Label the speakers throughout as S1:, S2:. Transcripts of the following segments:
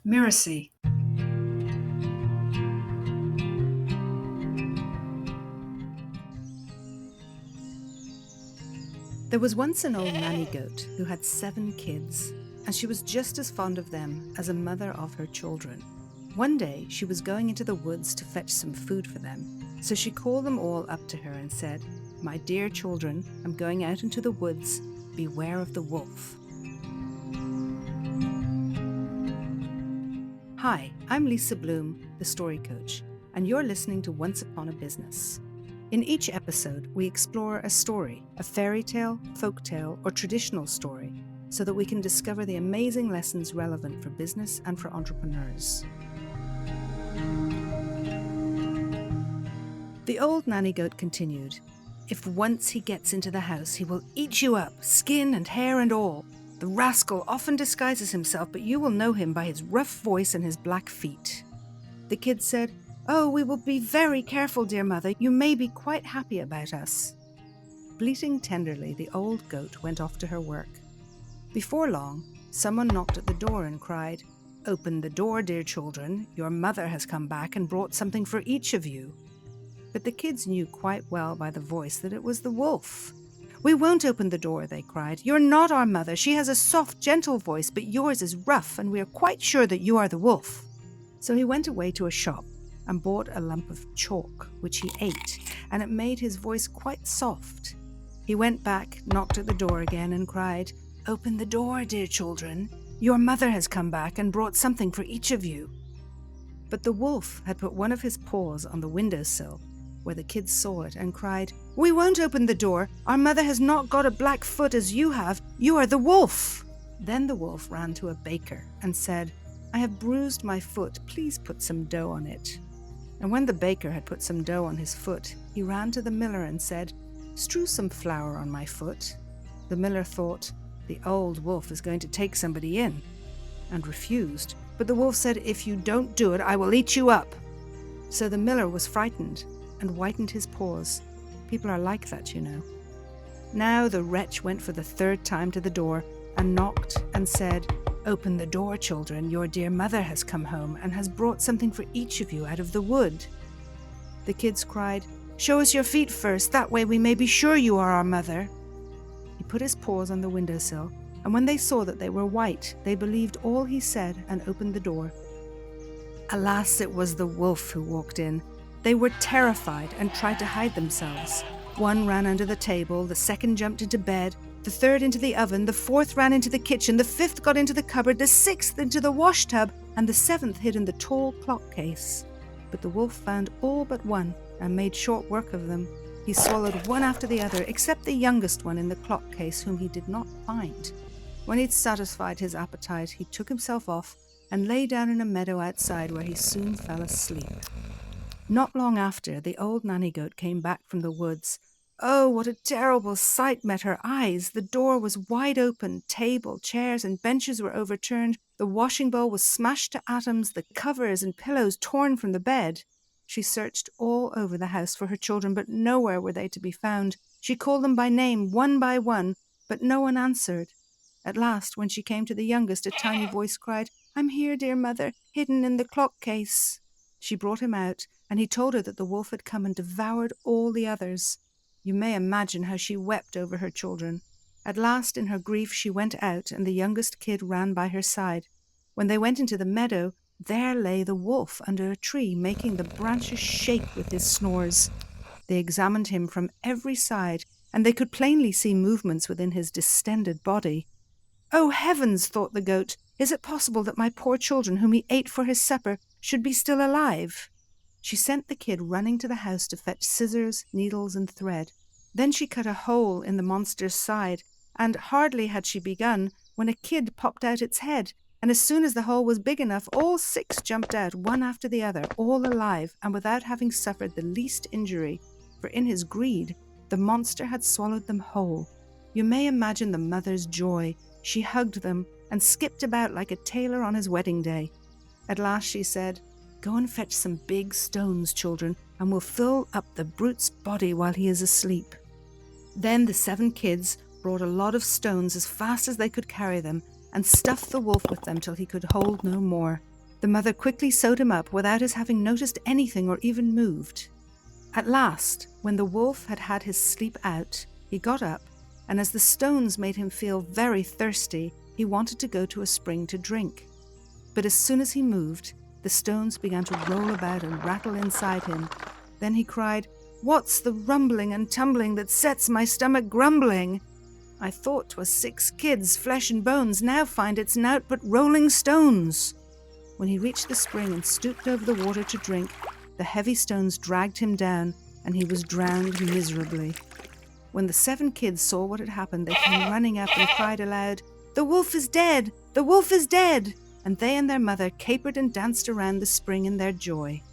S1: Mirasee.
S2: There was once an old nanny goat who had 7 kids, and she was just as fond of them as a mother of her children. One day she was going into the woods to fetch some food for them, so she called them all up to her and said, "My dear children, I'm going out into the woods. Beware of the wolf." Hi, I'm Lisa Bloom, the story coach, and you're listening to Once Upon a Business. In each episode, we explore a story, a fairy tale, folk tale, or traditional story, so that we can discover the amazing lessons relevant for business and for entrepreneurs. The old nanny goat continued, "If once he gets into the house, he will eat you up, skin and hair and all. The rascal often disguises himself, but you will know him by his rough voice and his black feet." The kids said, "Oh, we will be very careful, dear mother. You may be quite happy about us." Bleating tenderly, the old goat went off to her work. Before long, someone knocked at the door and cried, "Open the door, dear children. Your mother has come back and brought something for each of you." But the kids knew quite well by the voice that it was the wolf. "We won't open the door," they cried. "You're not our mother. She has a soft, gentle voice, but yours is rough, and we are quite sure that you are the wolf." So he went away to a shop and bought a lump of chalk, which he ate, and it made his voice quite soft. He went back, knocked at the door again, and cried, "Open the door, dear children. Your mother has come back and brought something for each of you." But the wolf had put one of his paws on the windowsill, where the kids saw it, and cried, "We won't open the door. Our mother has not got a black foot as you have. You are the wolf." Then the wolf ran to a baker and said, "I have bruised my foot. Please put some dough on it." And when the baker had put some dough on his foot, he ran to the miller and said, "Strew some flour on my foot." The miller thought, "The old wolf is going to take somebody in," and refused. But the wolf said, "If you don't do it, I will eat you up." So the miller was frightened and whitened his paws. People are like that, you know. Now the wretch went for the 3rd time to the door and knocked and said, "Open the door, children. Your dear mother has come home and has brought something for each of you out of the wood." The kids cried, "Show us your feet first. That way we may be sure you are our mother." He put his paws on the windowsill, and when they saw that they were white, they believed all he said and opened the door. Alas, it was the wolf who walked in. They were terrified and tried to hide themselves. One ran under the table, the second jumped into bed, the third into the oven, the fourth ran into the kitchen, the fifth got into the cupboard, the sixth into the washtub, and the 7th hid in the tall clock case. But the wolf found all but one and made short work of them. He swallowed one after the other, except the youngest one in the clock case, whom he did not find. When he'd satisfied his appetite, he took himself off and lay down in a meadow outside, where he soon fell asleep. Not long after, the old nanny goat came back from the woods. Oh, what a terrible sight met her eyes! The door was wide open, table, chairs, and benches were overturned, the washing bowl was smashed to atoms, the covers and pillows torn from the bed. She searched all over the house for her children, but nowhere were they to be found. She called them by name, one by one, but no one answered. At last, when she came to the youngest, a tiny voice cried, "I'm here, dear mother, hidden in the clock case." She brought him out, and he told her that the wolf had come and devoured all the others. You may imagine how she wept over her children. At last, in her grief, she went out, and the youngest kid ran by her side. When they went into the meadow, there lay the wolf under a tree, making the branches shake with his snores. They examined him from every side, and they could plainly see movements within his distended body. "Oh, heavens," thought the goat, "is it possible that my poor children, whom he ate for his supper, should be still alive?" She sent the kid running to the house to fetch scissors, needles, and thread. Then she cut a hole in the monster's side, and hardly had she begun when a kid popped out its head, and as soon as the hole was big enough, all 6 jumped out, one after the other, all alive, and without having suffered the least injury, for in his greed, the monster had swallowed them whole. You may imagine the mother's joy. She hugged them and skipped about like a tailor on his wedding day. At last she said, "Go and fetch some big stones, children, and we'll fill up the brute's body while he is asleep." Then the 7 kids brought a lot of stones as fast as they could carry them, and stuffed the wolf with them till he could hold no more. The mother quickly sewed him up without his having noticed anything or even moved. At last, when the wolf had had his sleep out, he got up, and as the stones made him feel very thirsty, he wanted to go to a spring to drink. But as soon as he moved, the stones began to roll about and rattle inside him. Then he cried, "What's the rumbling and tumbling that sets my stomach grumbling? I thought 'twas 6 kids, flesh and bones, now find it's nowt but rolling stones." When he reached the spring and stooped over the water to drink, the heavy stones dragged him down, and he was drowned miserably. When the 7 kids saw what had happened, they came running up and cried aloud, "The wolf is dead! The wolf is dead!" And they and their mother capered and danced around the spring in their joy.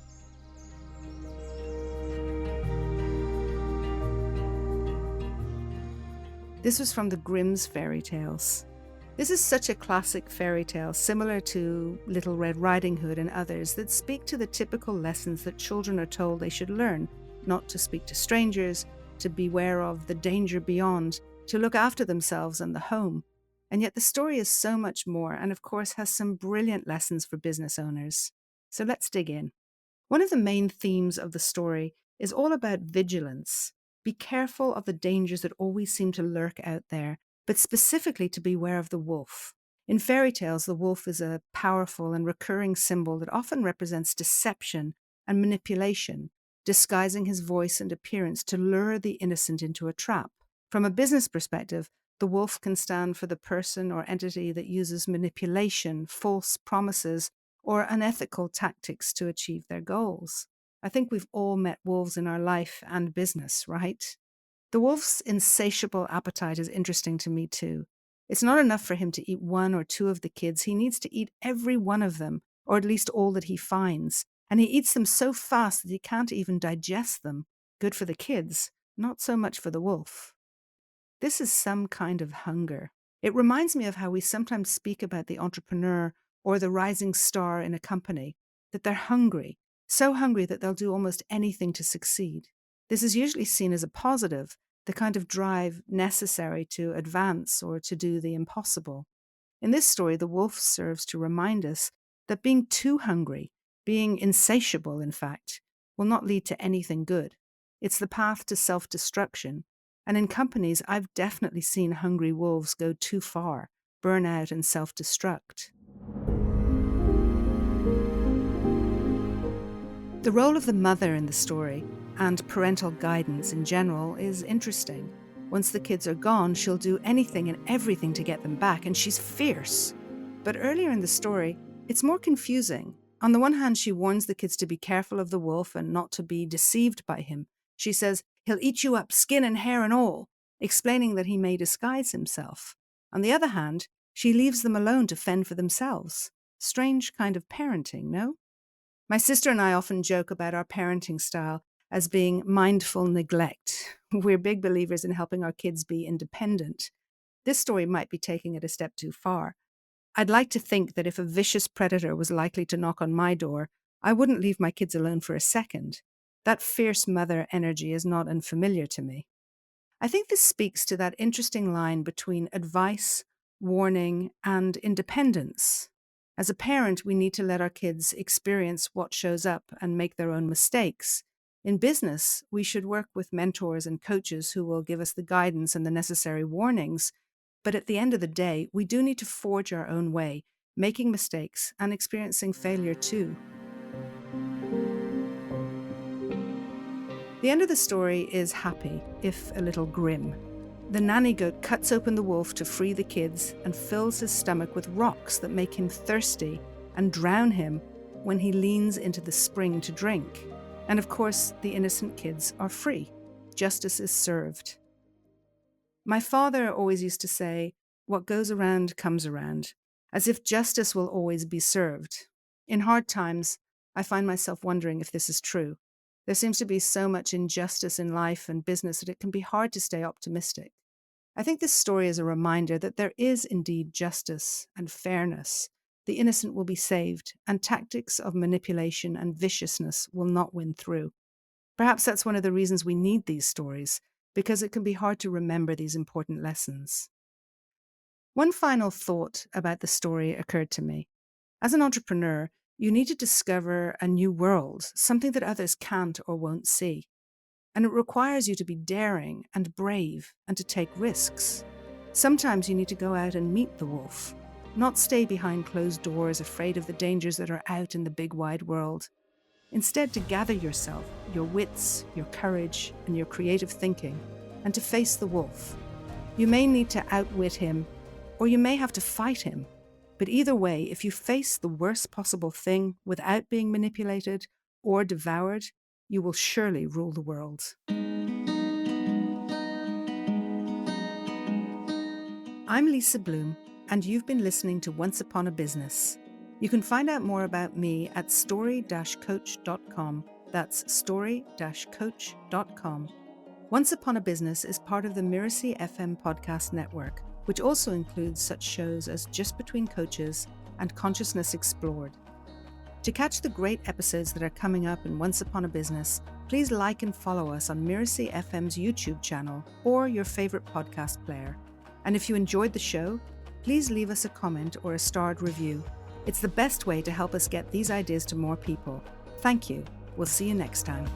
S2: This was from the Grimm's fairy tales. This is such a classic fairy tale, similar to Little Red Riding Hood and others, that speak to the typical lessons that children are told they should learn: not to speak to strangers, to beware of the danger beyond, to look after themselves and the home. And yet the story is so much more, and of course has some brilliant lessons for business owners. So let's dig in. One of the main themes of the story is all about vigilance. Be careful of the dangers that always seem to lurk out there, but specifically to beware of the wolf. In fairy tales, the wolf is a powerful and recurring symbol that often represents deception and manipulation, disguising his voice and appearance to lure the innocent into a trap. From a business perspective, the wolf can stand for the person or entity that uses manipulation, false promises, or unethical tactics to achieve their goals. I think we've all met wolves in our life and business, right? The wolf's insatiable appetite is interesting to me too. It's not enough for him to eat 1 or 2 of the kids. He needs to eat every one of them, or at least all that he finds. And he eats them so fast that he can't even digest them. Good for the kids, not so much for the wolf. This is some kind of hunger. It reminds me of how we sometimes speak about the entrepreneur or the rising star in a company, that they're hungry, so hungry that they'll do almost anything to succeed. This is usually seen as a positive, the kind of drive necessary to advance or to do the impossible. In this story, the wolf serves to remind us that being too hungry, being insatiable, in fact, will not lead to anything good. It's the path to self-destruction. And in companies, I've definitely seen hungry wolves go too far, burn out and self-destruct. The role of the mother in the story, and parental guidance in general, is interesting. Once the kids are gone, she'll do anything and everything to get them back, and she's fierce. But earlier in the story, it's more confusing. On the one hand, she warns the kids to be careful of the wolf and not to be deceived by him. She says, "He'll eat you up, skin and hair and all," explaining that he may disguise himself. On the other hand, she leaves them alone to fend for themselves. Strange kind of parenting, no? My sister and I often joke about our parenting style as being mindful neglect. We're big believers in helping our kids be independent. This story might be taking it a step too far. I'd like to think that if a vicious predator was likely to knock on my door, I wouldn't leave my kids alone for a second. That fierce mother energy is not unfamiliar to me. I think this speaks to that interesting line between advice, warning, and independence. As a parent, we need to let our kids experience what shows up and make their own mistakes. In business, we should work with mentors and coaches who will give us the guidance and the necessary warnings. But at the end of the day, we do need to forge our own way, making mistakes and experiencing failure too. The end of the story is happy, if a little grim. The nanny goat cuts open the wolf to free the kids and fills his stomach with rocks that make him thirsty and drown him when he leans into the spring to drink. And of course, the innocent kids are free. Justice is served. My father always used to say, "What goes around comes around," as if justice will always be served. In hard times, I find myself wondering if this is true. There seems to be so much injustice in life and business that it can be hard to stay optimistic. I think this story is a reminder that there is indeed justice and fairness. The innocent will be saved, and tactics of manipulation and viciousness will not win through. Perhaps that's one of the reasons we need these stories, because it can be hard to remember these important lessons. One final thought about the story occurred to me. As an entrepreneur, You need to discover a new world, something that others can't or won't see. And it requires you to be daring and brave and to take risks. Sometimes you need to go out and meet the wolf, not stay behind closed doors afraid of the dangers that are out in the big wide world. Instead, to gather yourself, your wits, your courage, and your creative thinking, and to face the wolf. You may need to outwit him, or you may have to fight him. But either way, if you face the worst possible thing without being manipulated or devoured, you will surely rule the world. I'm Lisa Bloom, and you've been listening to Once Upon a Business. You can find out more about me at story-coach.com. That's story-coach.com. Once Upon a Business is part of the Mirasee FM podcast network, which also includes such shows as Just Between Coaches and Consciousness Explored. To catch the great episodes that are coming up in Once Upon a Business, please like and follow us on Mirasee FM's YouTube channel or your favorite podcast player. And if you enjoyed the show, please leave us a comment or a starred review. It's the best way to help us get these ideas to more people. Thank you. We'll see you next time.